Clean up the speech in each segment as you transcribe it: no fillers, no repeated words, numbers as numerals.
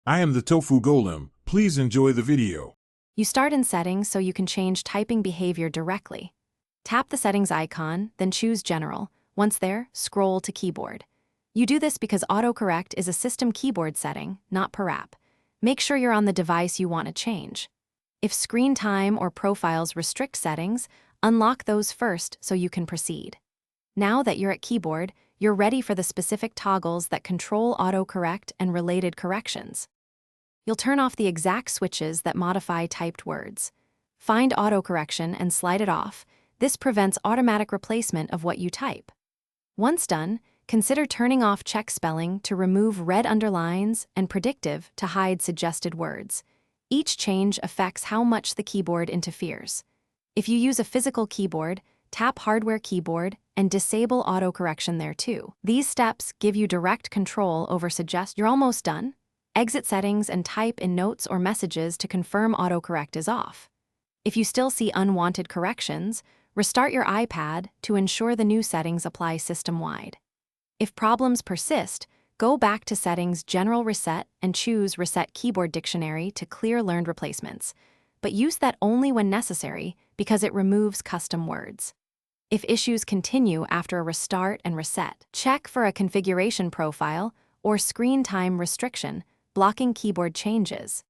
I am the Tofu Golem. Please enjoy the video. You start in Settings so you can change typing behavior directly. Tap the Settings icon, then choose General. Once there, scroll to Keyboard. You do this because Autocorrect is a system keyboard setting, not per app. Make sure you're on the device you want to change. If screen time or profiles restrict settings, unlock those first so you can proceed. Now that you're at Keyboard, you're ready for the specific toggles that control autocorrect and related corrections. You'll turn off the exact switches that modify typed words. Find autocorrection and slide it off. This prevents automatic replacement of what you type. Once done, consider turning off check spelling to remove red underlines and predictive to hide suggested words. Each change affects how much the keyboard interferes. If you use a physical keyboard, tap Hardware Keyboard and disable autocorrection there too. These steps give you direct control over You're almost done. Exit Settings and type in notes or messages to confirm autocorrect is off. If you still see unwanted corrections, restart your iPad to ensure the new settings apply system-wide. If problems persist, go back to Settings General Reset and choose Reset Keyboard Dictionary to clear learned replacements, but use that only when necessary because it removes custom words. If issues continue after a restart and reset, check for a configuration profile or screen time restriction, blocking keyboard changes.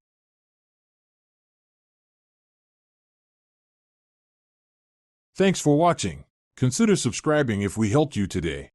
Thanks for watching. Consider subscribing if we helped you today.